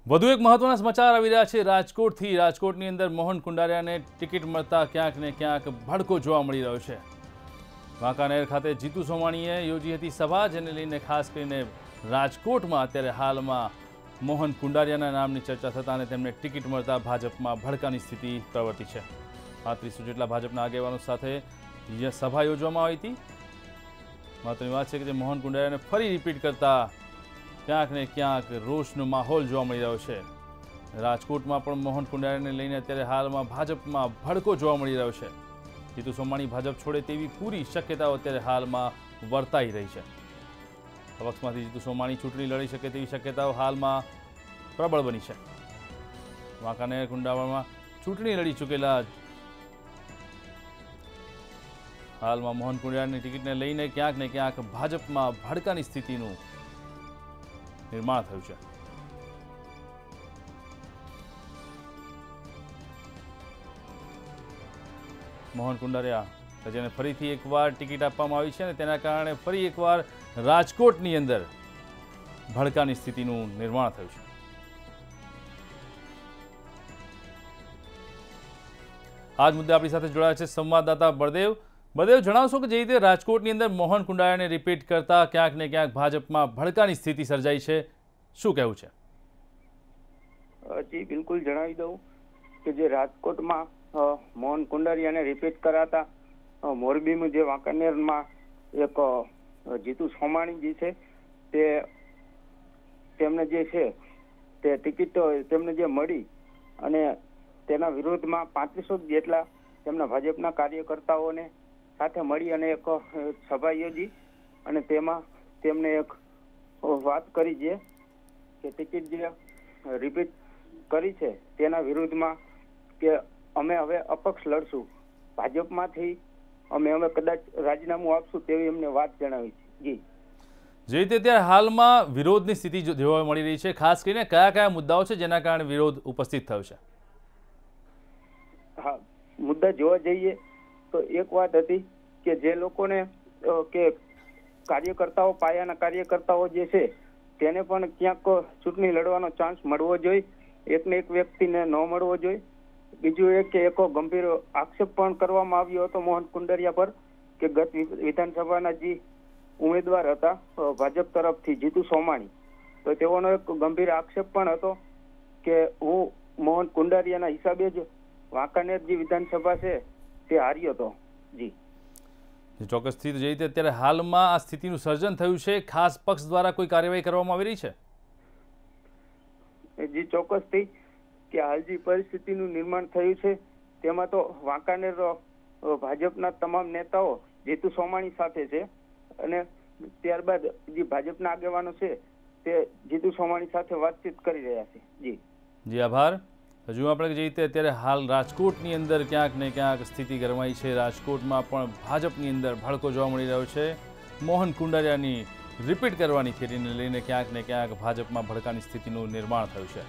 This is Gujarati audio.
વધુ એક મહત્વના સમાચાર આવી રહ્યા છે રાજકોટથી। રાજકોટની અંદર મોહન કુંડારિયાને ટિકિટ મળતા ક્યાંક ને ક્યાંક ભડકો જોવા મળી રહ્યો છે। વાંકાનેર ખાતે જીતુ સોમાણીએ યોજી હતી સભા, જેને લઈને ખાસ કરીને રાજકોટમાં અત્યારે હાલમાં મોહન કુંડારિયાના નામની ચર્ચા થતા અને તેમને ટિકિટ મળતા ભાજપમાં ભડકાની સ્થિતિ પ્રવર્તી છે। 35 જેટલા ભાજપના આગેવાનો સાથે સભા યોજવામાં આવી હતી। મહત્વની વાત છે કે મોહન કુંડારિયાને ફરી રિપીટ કરતા ક્યાંક ને ક્યાંક રોષનો માહોલ જોવા મળી રહ્યો છે। રાજકોટમાં પણ મોહન કુંડારિયાને લઈને અત્યારે હાલમાં ભાજપમાં ભડકો જોવા મળી રહ્યો છે। જીતુ સોમાણી ભાજપ છોડે તેવી પૂરી શક્યતાઓ અત્યારે હાલમાં વર્તાઈ રહી છે। પક્ષમાંથી જીતુ સોમાણી ચૂંટણી લડી શકે તેવી શક્યતાઓ હાલમાં પ્રબળ બની છે। વાંકાનેર કુંડાળામાં ચૂંટણી લડી ચૂકેલા હાલમાં મોહન કુંડારિયાની ટિકિટને લઈને ક્યાંક ને ક્યાંક ભાજપમાં ભડકાની સ્થિતિનું નિર્માણ થયું છે। મોહન કુંડારિયા જેને ફરીથી એકવાર ટિકિટ આપવામાં આવી છે અને તેના કારણે ફરી એકવાર રાજકોટની અંદર ભડકાની સ્થિતિનું નિર્માણ થયું છે। આજ મુદ્દે આપણી સાથે જોડાયા છે સંવાદદાતા બળદેવ। બળદેવ, જણાવશો કે જે રીતે રાજકોટની અંદર મોહન કુંડારિયાને રિપીટ કરતા ક્યાંક ને ક્યાંક ભાજપમાં ભડકાની સ્થિતિ સર્જાઈ છે, શું કહેવું છે? જી બિલકુલ જણાવી દઉં કે જે રાજકોટમાં મોહન કુંડારિયાને રિપીટ કરાતા મોરબીમાં જે વાંકાનેરમાં એક જીતુ સોમાણીજી છે તેમને જે છે તે ટિકિટ તેમને જે મળી અને તેના વિરોધમાં 3500 જેટલા તેમના ભાજપના કાર્યકર્તાઓને સાથે મળી અને એક સભા યોજી અને તેમાં તેમને એક વાત કરી છે કે ટિકિટ જે રિપીટ કરી છે તેના વિરુદ્ધમાં કે અમે હવે અપક્ષ લડશું, ભાજપમાંથી અમે હવે કદાચ રાજીનામું આપશું તેવી એમને વાત જણાવી છે। જી જે રીતે અત્યારે હાલમાં વિરોધની સ્થિતિ જોવા મળી રહી છે, ખાસ કરીને કયા કયા મુદ્દાઓ છે જેના કારણે વિરોધ ઉપસ્થિત થયો છે? હા, મુદ્દા જોવા જઈએ તો એક વાત હતી કે જે લોકોને કે કાર્યકર્તાઓ, પાયાના કાર્યકર્તાઓ જે છે તેને પણ ક્યાંક ચૂંટણી લડવાનો ચાન્સ મળવો જોઈએ, એકને એક વ્યક્તિને ન મળવો જોઈએ। બીજું એ કે એક ગંભીર આક્ષેપ પણ કરવામાં આવ્યો હતો મોહન કુંડારિયા પર કે ગત વિધાનસભાના જે ઉમેદવાર હતા ભાજપ તરફથી જીતુ સોમાણી, તો તેઓનો એક ગંભીર આક્ષેપ પણ હતો કે હું મોહન કુંડારિયાના હિસાબે જ વાંકાનેર જે વિધાનસભા છે તે હાર્યો હતો। જી ચોક્કસથી જે રીતે અત્યારે હાલમાં આ સ્થિતિનું સર્જન થયું છે, ખાસ પક્ષ દ્વારા કોઈ કાર્યવાહી કરવામાં આવી રહી છે? જી ચોક્કસથી કે હાલ જે પરિસ્થિતિનું નિર્માણ થયું છે તેમાં તો વાંકાનેર ભાજપના તમામ નેતાઓ જીતુ સોમાણી સાથે છે અને ત્યારબાદ જે ભાજપના આગેવાનો છે તે જીતુ સોમાણી સાથે વાતચીત કરી રહ્યા છે। જી આભાર। હજુ આપણે જે રીતે અત્યારે હાલ રાજકોટની અંદર ક્યાંક ને ક્યાંક સ્થિતિ ગરમાઈ છે। રાજકોટમાં પણ ભાજપની અંદર ભડકો જોવા મળી રહ્યો છે। મોહન કુંડારિયાની રિપીટ કરવાની થિયરીને લઈને ક્યાંક ને ક્યાંક ભાજપમાં ભડકાની સ્થિતિનું નિર્માણ થયું છે।